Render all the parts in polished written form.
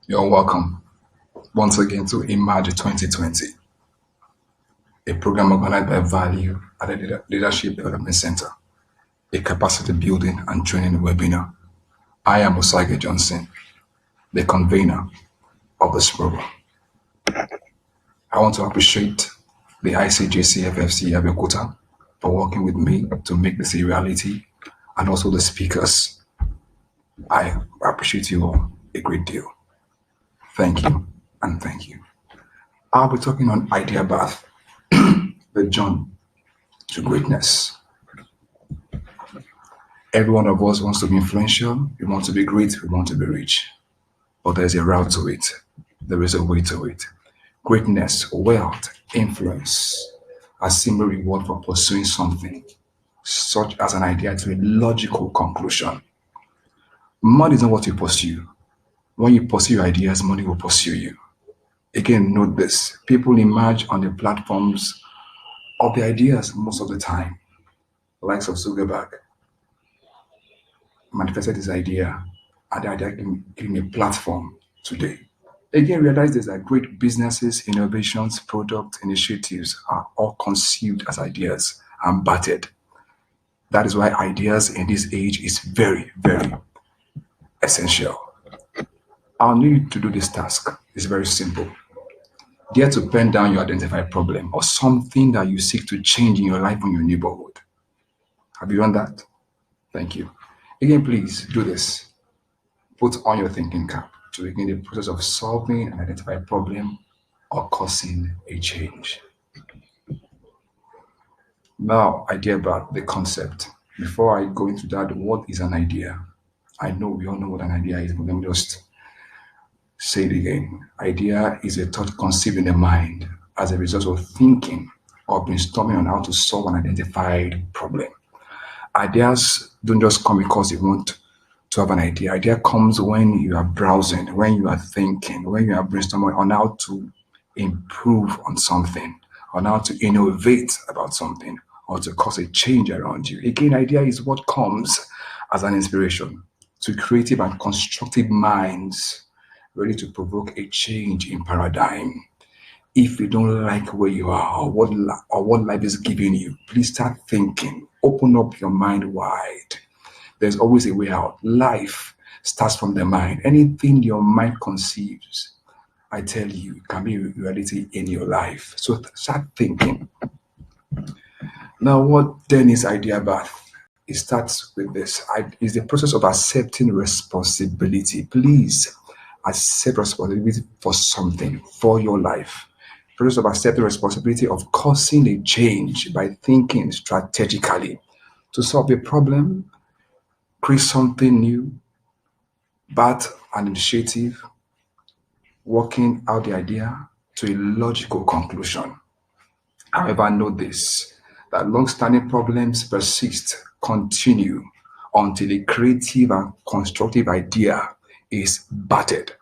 You're welcome once again to EMERGE2020, a program organized by Value at the Leadership Development Center, a capacity building and training webinar. I am Osagie Johnson, the convener of this program. I want to appreciate the ICJCFFC Abeokuta for working with me to make this a reality, and also the speakers. I appreciate you all a great deal. Thank you and thank you. I'll be talking on idea birth, the journey to greatness. Every one of us wants to be influential, we want to be great, we want to be rich. But there's a route to it. There is a way to it. Greatness, wealth, influence are simple reward for pursuing something, such as an idea to a logical conclusion. Money is not what you pursue. When you pursue ideas, money will pursue you. Again, note this. People emerge on the platforms of the ideas most of the time. The likes of Zuckerberg manifested his idea, and the idea gave him a platform today. Again, realize this, that great businesses, innovations, product initiatives are all conceived as ideas and battered. That is why ideas in this age is very, very essential. I'll need you to do this task. It's very simple. Dare to pen down your identified problem or something that you seek to change in your life or your neighborhood. Have you done that? Thank you. Again, please do this. Put on your thinking cap to begin the process of solving an identified problem or causing a change. Now, idea about the concept. Before I go into that, what is an idea? I know we all know what an idea is, but let me just say it again. Idea is a thought conceived in the mind as a result of thinking or brainstorming on how to solve an identified problem. Ideas don't just come because you want to have an idea. Idea comes when you are browsing, when you are thinking, when you are brainstorming on how to improve on something, on how to innovate about something, or to cause a change around you. Again, idea is what comes as an inspiration to creative and constructive minds ready to provoke a change in paradigm. If you don't like where you are or what life is giving you, please start thinking. Open up your mind wide. There's always a way out. Life starts from the mind. Anything your mind conceives, I tell you, can be reality in your life. So start thinking. Now, what then is idea birth? It starts with this. It's the process of accepting responsibility. Please accept responsibility for something, for your life. Process of accepting responsibility of causing a change by thinking strategically to solve a problem, create something new, birth an initiative, working out the idea to a logical conclusion. However, note this, that long-standing problems persist, continue until a creative and constructive idea is battered.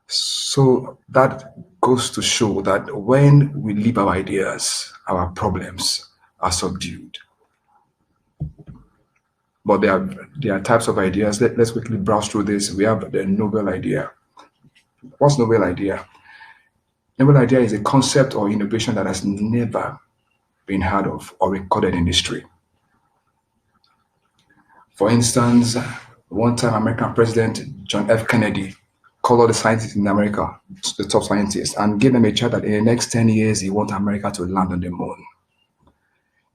So that goes to show that when we leave our ideas, our problems are subdued. But there are types of ideas. Let's quickly browse through this. We have the novel idea. What's novel idea? Novel idea is a concept or innovation that has never been heard of or recorded in history. For instance, one time American President John F. Kennedy called all the scientists in America, the top scientists, and gave them a chart that in the next 10 years, he wants America to land on the moon.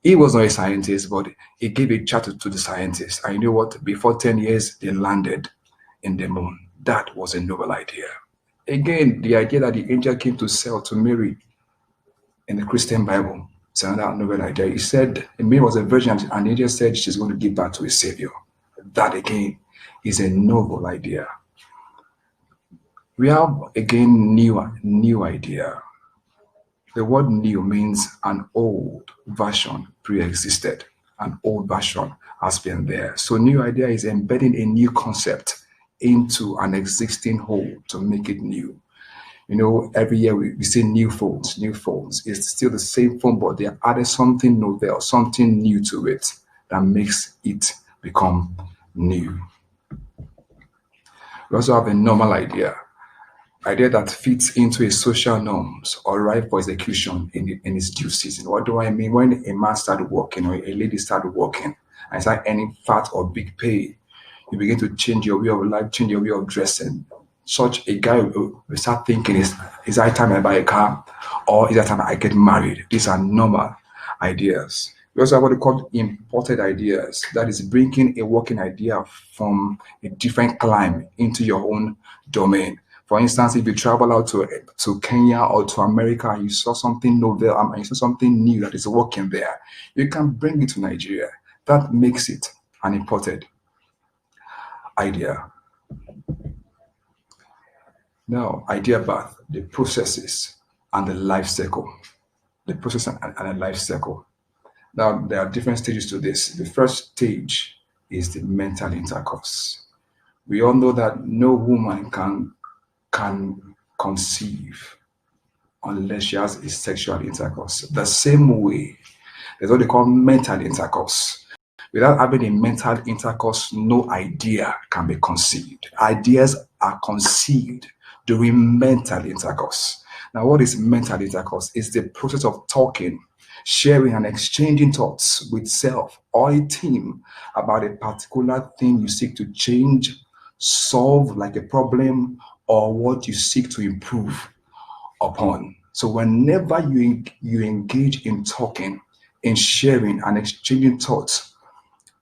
He was not a scientist, but he gave a chart to the scientists. And you know what? Before 10 years, they landed in the moon. That was a novel idea. Again, the idea that the angel came to sell to Mary in the Christian Bible is another novel idea. He said Mary was a virgin, and the angel said she's going to give birth to a savior. That again is a novel idea. We have again new idea. The word new means an old version pre-existed. An old version has been there. So new idea is embedding a new concept into an existing whole to make it new. You know, every year we see new phones. It's still the same phone, but they have added something novel, something new to it that makes it become new. We also have a normal idea that fits into a social norms or ripe for execution in its due season. What do I mean? When a man started working or a lady started working and start earning fat or big pay, you begin to change your way of life, change your way of dressing. Such a guy will start thinking, is that time I buy a car or is that time I get married? These are normal ideas. We also have what we call imported ideas. That is bringing a working idea from a different clime into your own domain. For instance, if you travel out to Kenya or to America and you saw something novel and you saw something new that is working there, you can bring it to Nigeria. That makes it an imported idea. Now, idea birth, the processes and the life cycle. The process and the life cycle. Now, there are different stages to this. The first stage is the mental intercourse. We all know that no woman can conceive unless she has a sexual intercourse. The same way, there's what they call mental intercourse. Without having a mental intercourse, no idea can be conceived. Ideas are conceived during mental intercourse. Now, what is mental intercourse? It's the process of talking, sharing, and exchanging thoughts with self or a team about a particular thing you seek to change, solve, like a problem, or what you seek to improve upon. So whenever you engage in talking, in sharing and exchanging thoughts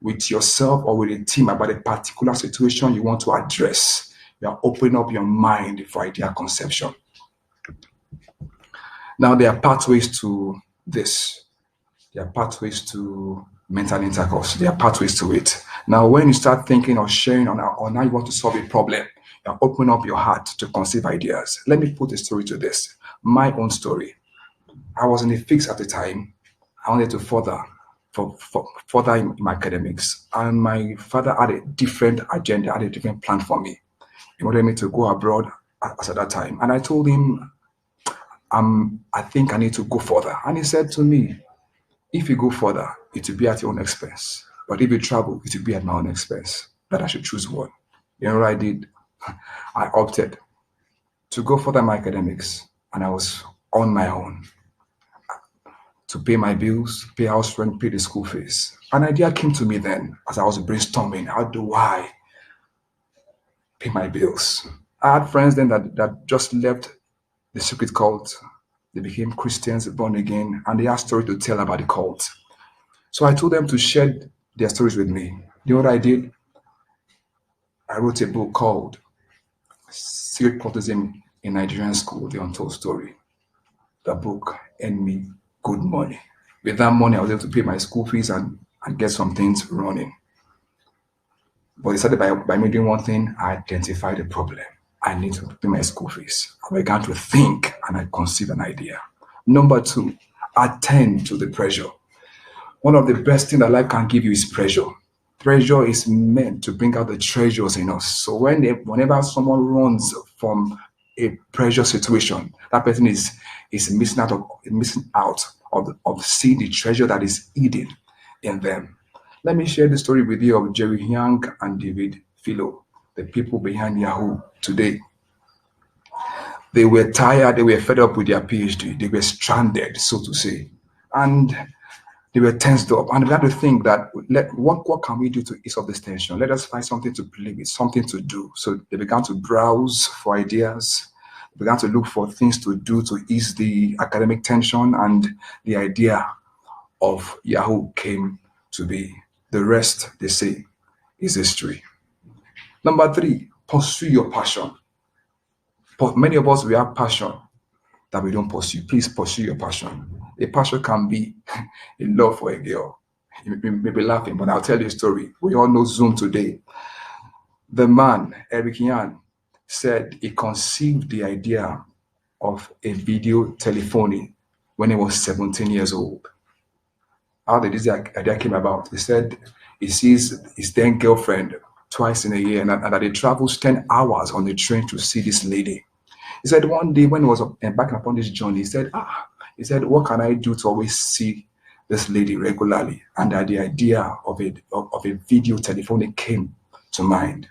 with yourself or with a team about a particular situation you want to address, you are opening up your mind for idea conception. Now, there are pathways to this. There are pathways to mental intercourse. There are pathways to it. Now, when you start thinking or sharing on how you want to solve a problem, you open up your heart to conceive ideas. Let me put a story to this. My own story. I was in a fix at the time. I wanted to further in my academics, and my father had a different agenda, had a different plan for me. He wanted me to go abroad as at that time, and I told him, I think I need to go further. And he said to me, if you go further, it will be at your own expense. But if you travel, it will be at my own expense. That I should choose one. You know what I did? I opted to go further in my academics, and I was on my own to pay my bills, pay house rent, pay the school fees. An idea came to me then as I was brainstorming. How do I pay my bills? I had friends then that just left the secret cult. They became Christians, born again, and they had stories to tell about the cult. So I told them to share their stories with me. You know what I did? I wrote a book called Secret Cultism in Nigerian School, The Untold Story. The book earned me good money. With that money, I was able to pay my school fees and get some things running. But it started by me doing one thing. I identified the problem. I need to pay my school fees. I began to think and I conceived an idea. Number two, attend to the pressure. One of the best things that life can give you is pressure. Pressure is meant to bring out the treasures in us. So whenever someone runs from a pressure situation, that person is missing out of seeing the treasure that is hidden in them. Let me share the story with you of Jerry Young and David Philo, the people behind Yahoo today. They were tired, they were fed up with their PhD, they were stranded, so to say. And they were tensed up and they began to think that what can we do to ease off this tension? Let us find something to play with, something to do. So they began to browse for ideas, began to look for things to do to ease the academic tension, and the idea of Yahoo came to be. The rest, they say, is history. Number three, pursue your passion. But many of us, we have passion that we don't pursue. Please pursue your passion. A passion can be in love for a girl. You may be laughing, but I'll tell you a story. We all know Zoom today. The man, Eric Yan, said he conceived the idea of a video telephony when he was 17 years old. How did this idea came about? He said he sees his then girlfriend twice in a year and that he travels 10 hours on the train to see this lady. He said one day when he was embarking upon this journey, he said, what can I do to always see this lady regularly? And that the idea of a video telephone came to mind.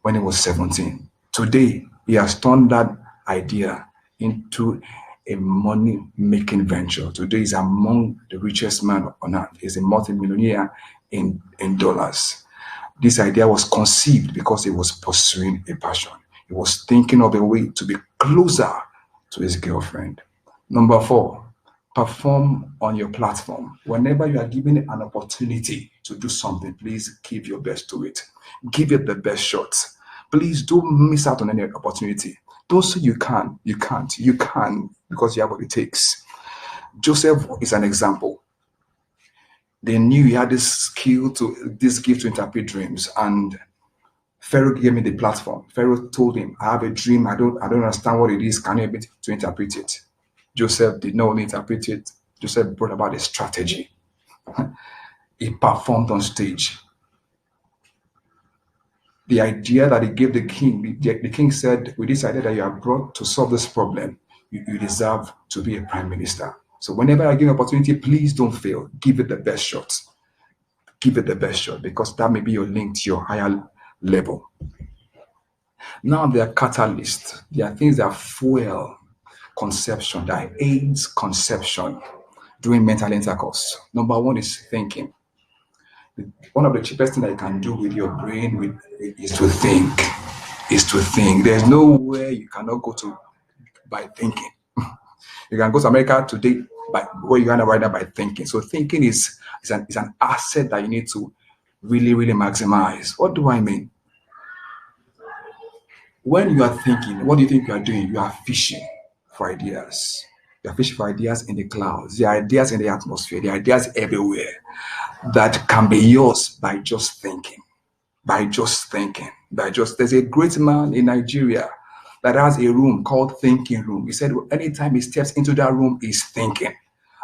when he was 17. Today, he has turned that idea into a money-making venture. Today, he's among the richest men on earth. He's a multimillionaire in dollars. This idea was conceived because he was pursuing a passion. He was thinking of a way to be closer to his girlfriend. Number 4, perform on your platform. Whenever you are given an opportunity to do something, please give your best to it. Give it the best shot. Please don't miss out on any opportunity. Don't say you can. You can't. You can because you have what it takes. Joseph is an example. They knew he had this gift to interpret dreams, and Pharaoh gave me the platform. Pharaoh told him, I have a dream. I don't understand what it is. Can you help me to interpret it? Joseph did not only interpret it. Joseph brought about a strategy. He performed on stage. The idea that he gave the king, the king said, with this idea that you are brought to solve this problem, you deserve to be a prime minister. So whenever I give an opportunity, please don't fail. Give it the best shot. Give it the best shot, because that may be your link to your higher level. Now there are catalysts. There are things that fuel conception, that aids conception during mental intercourse. Number 1 is thinking. One of the cheapest things that you can do with your brain is to think. There's nowhere you cannot go to by thinking. You can go to America today by where you are right now by thinking. So thinking is an asset that you need to really, really maximize. What do I mean? When you are thinking, what do you think you are doing? You are fishing for ideas. You are fishing for ideas in the clouds. There are ideas in the atmosphere. There are ideas everywhere that can be yours by just thinking. There's a great man in Nigeria that has a room called thinking room. He said anytime he steps into that room, he's thinking.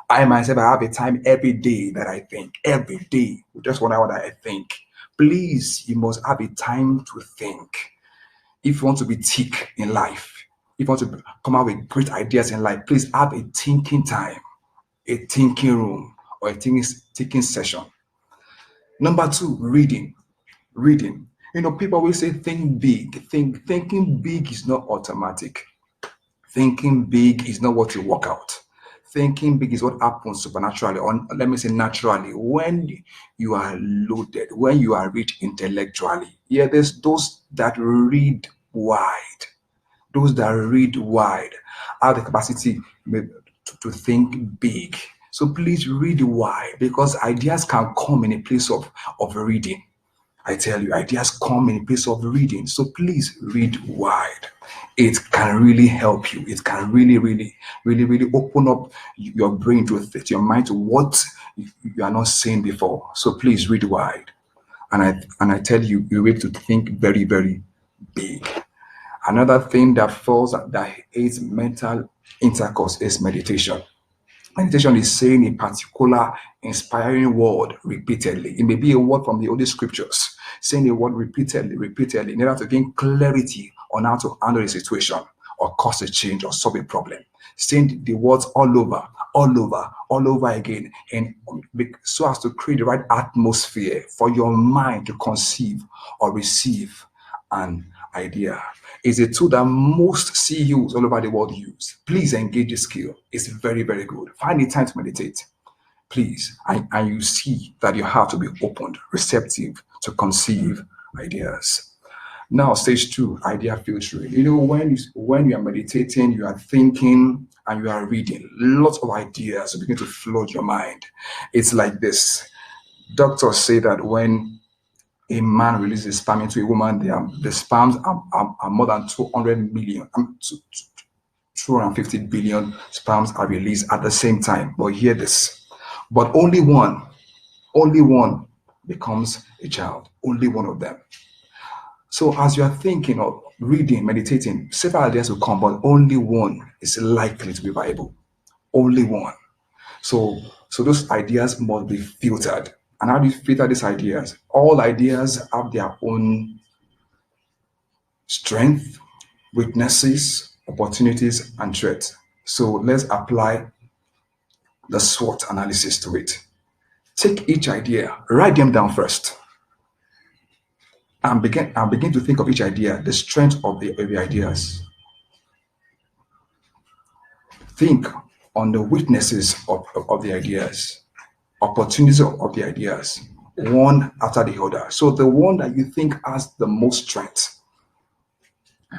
I myself, I have a time every day that I think. Every day, just 1 hour that I think. Please, you must have a time to think. If you want to be thick in life, if you want to come out with great ideas in life, please have a thinking time, a thinking room, or a thinking session. Number 2, reading. People always say think big. Thinking big is not automatic. Thinking big is not what you work out. Thinking big is what happens supernaturally, or let me say naturally, when you are loaded, when you are rich intellectually. Yeah, there's those that read wide. Those that read wide have the capacity to think big. So please read wide, because ideas can come in a place of reading. I tell you, ideas come in a place of reading. So please read wide. It can really help you. It can really, really, really, really open up your brain to your mind to what you are not seeing before. So please read wide. And I tell you, you're able to think very, very big. Another thing that aids mental intercourse is meditation. Meditation is saying a particular inspiring word repeatedly. It may be a word from the Holy Scriptures, saying a word repeatedly, in order to gain clarity on how to handle a situation or cause a change or solve a problem. Saying the words all over again, and so as to create the right atmosphere for your mind to conceive or receive an idea. Is a tool that most CEOs all over the world use. Please engage this skill. It's very, very good. Find the time to meditate, please. And you see that you have to be open, receptive to conceive ideas. Now, stage 2, idea filtering. When you are meditating, you are thinking, and you are reading, lots of ideas begin to flood your mind. It's like this. Doctors say that when a man releases sperm into a woman, the sperms are more than 200 million, 250 billion sperms are released at the same time. But hear this, but only one becomes a child, only one of them. So as you are thinking or reading, meditating, several ideas will come, but only one is likely to be viable. Only one. So those ideas must be filtered. And how do you filter these ideas? All ideas have their own strength, weaknesses, opportunities, and threats. So let's apply the SWOT analysis to it. Take each idea, write them down first. and begin to think of each idea, the strength of the ideas. Think on the weaknesses of the ideas, opportunities of the ideas, one after the other. So the one that you think has the most strength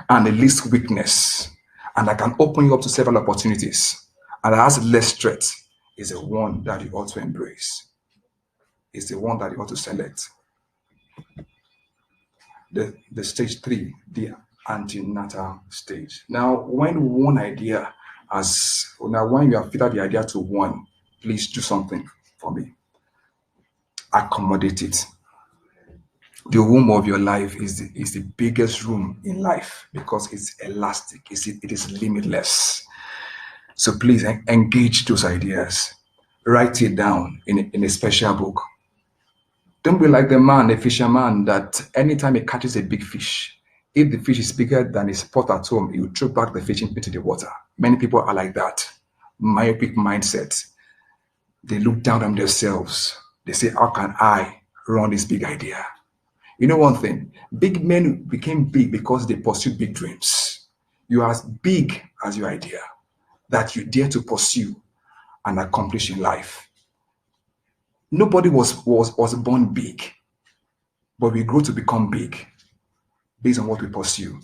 and the least weakness, and that can open you up to several opportunities, and that has less threat, is the one that you ought to embrace. Is the one that you ought to select. The stage 3, the antenatal stage. Now, when when you have fitted the idea to one, please do something for me. Accommodate it. The womb of your life is the biggest room in life because it's elastic, it is limitless. So please engage those ideas. Write it down in a special book. Don't be like the fisherman, that anytime he catches a big fish, if the fish is bigger than his pot at home, he will throw back the fish into the water. Many people are like that. Myopic mindset. They look down on themselves. They say, how can I run this big idea? You know one thing, big men became big because they pursued big dreams. You are as big as your idea that you dare to pursue and accomplish in life. Nobody was born big, but we grow to become big based on what we pursue.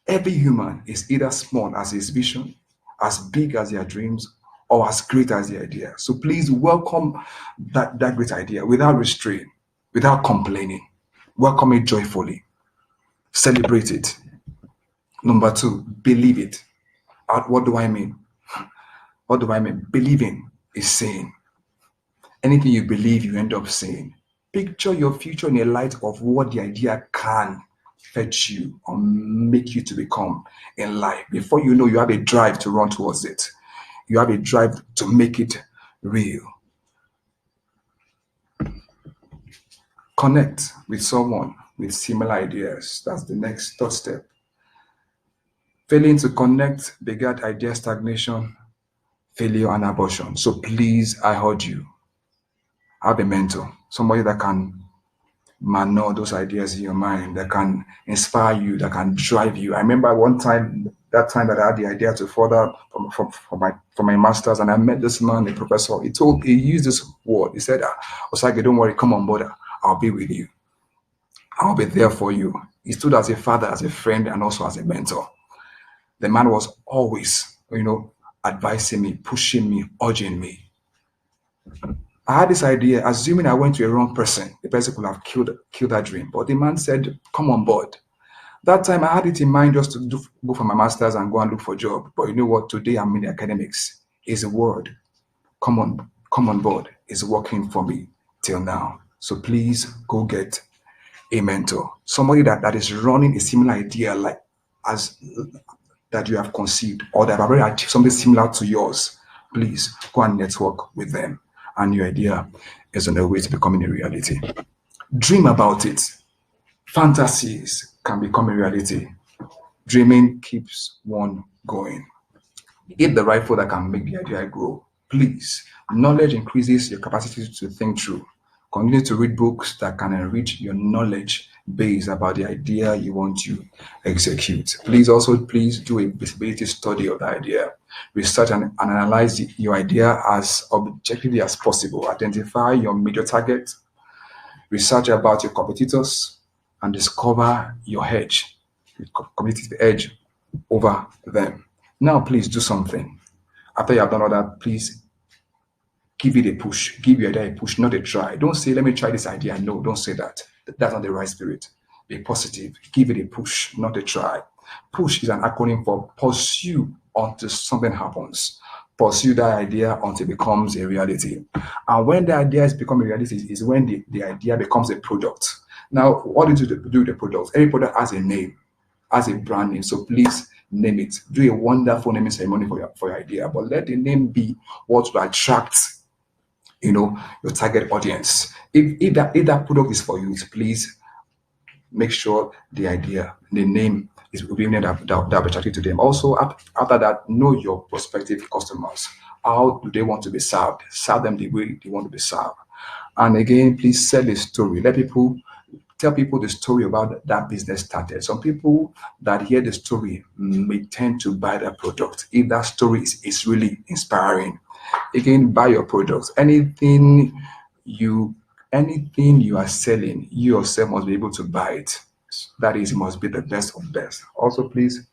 Every human is either small as his vision, as big as their dreams, or as great as the idea. So please welcome that great idea without restraint, without complaining. Welcome it joyfully. Celebrate it. Number 2, believe it. What do I mean? What do I mean? Believing is saying. Anything you believe, you end up saying. Picture your future in the light of what the idea can fetch you or make you to become in life. Before you know, you have a drive to run towards it. You have a drive to make it real. Connect with someone with similar ideas. That's the next third step. Failing to connect begat idea stagnation, failure, and abortion. So please, I urge you, have a mentor, somebody that can manure those ideas in your mind, that can inspire you, that can drive you. I remember that time that I had the idea to further for my master's, and I met this man, a professor. He used this word. He said, Osagie, don't worry, come on board. I'll be with you. I'll be there for you. He stood as a father, as a friend, and also as a mentor. The man was always, advising me, pushing me, urging me. I had this idea, assuming I went to a wrong person. The person could have killed that dream. But the man said, come on board. That time I had it in mind just to go for my master's and go and look for a job. But you know what? Today I'm in the academics. His word, come on board, is working for me till now. So please go get a mentor. Somebody that is running a similar idea that you have conceived, or that have already achieved something similar to yours. Please go and network with them, and your idea is on the way to becoming a reality. Dream about it. Fantasies can become a reality. Dreaming keeps one going. Eat the right food that can make the idea grow. Please, knowledge increases your capacity to think through. Continue to read books that can enrich your knowledge base about the idea you want to execute. Please do a feasibility study of the idea. Research and analyze your idea as objectively as possible. Identify your major target. Research about your competitors and discover your competitive edge over them. Now, please do something. After you have done all that, please give it a push. Give your idea a push, not a try. Don't say, let me try this idea. No, don't say that. That's not the right spirit. Be positive. Give it a push, not a try. Push is an acronym for pursue until something happens. Pursue that idea until it becomes a reality. And when the idea has become a reality is when the idea becomes a product. Now, what do you do with the product? Every product has a name, has a brand name. So please name it. Do a wonderful naming ceremony for your idea. But let the name be what will attract your target audience. If that product is for you, please make sure the name will be named that will be attractive to them. Also, after that, know your prospective customers. How do they want to be served? Serve them the way they want to be served. And again, please sell a story. Let people Tell people the story about that business started. Some people that hear the story may tend to buy that product if that story is really inspiring. Again, buy your products. Anything you are selling, you yourself must be able to buy it. That is, it must be the best of best. Also, please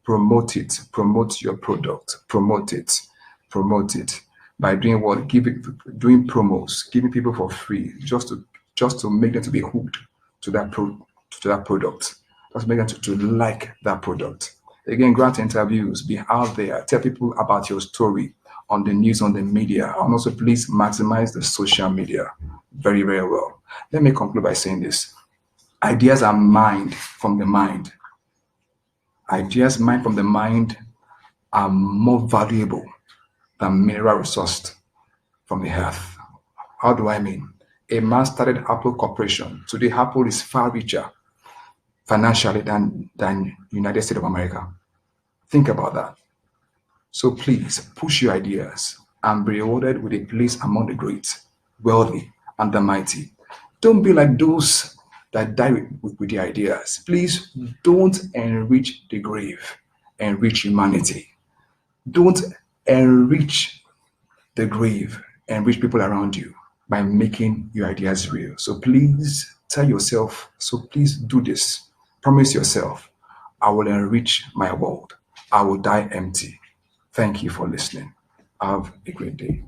promote it. Promote your product. Promote it. Promote it by doing what? Doing promos, giving people for free, just to make them to be hooked to that product. Just make them to like that product. Again, grant interviews, be out there, tell people about your story on the news, on the media, and also please maximize the social media very, very well. Let me conclude by saying this. Ideas are mined from the mind. Ideas mined from the mind are more valuable than mineral resources from the earth. How do I mean? A man started Apple Corporation. Today, Apple is far richer financially than United States of America. Think about that. So please push your ideas and be rewarded with a place among the great, wealthy, and the mighty. Don't be like those that die with their ideas. Please don't enrich the grave, enrich humanity. Don't enrich the grave, enrich people around you by making your ideas real. So please tell yourself, so please do this. Promise yourself, I will enrich my world. I will die empty. Thank you for listening. Have a great day.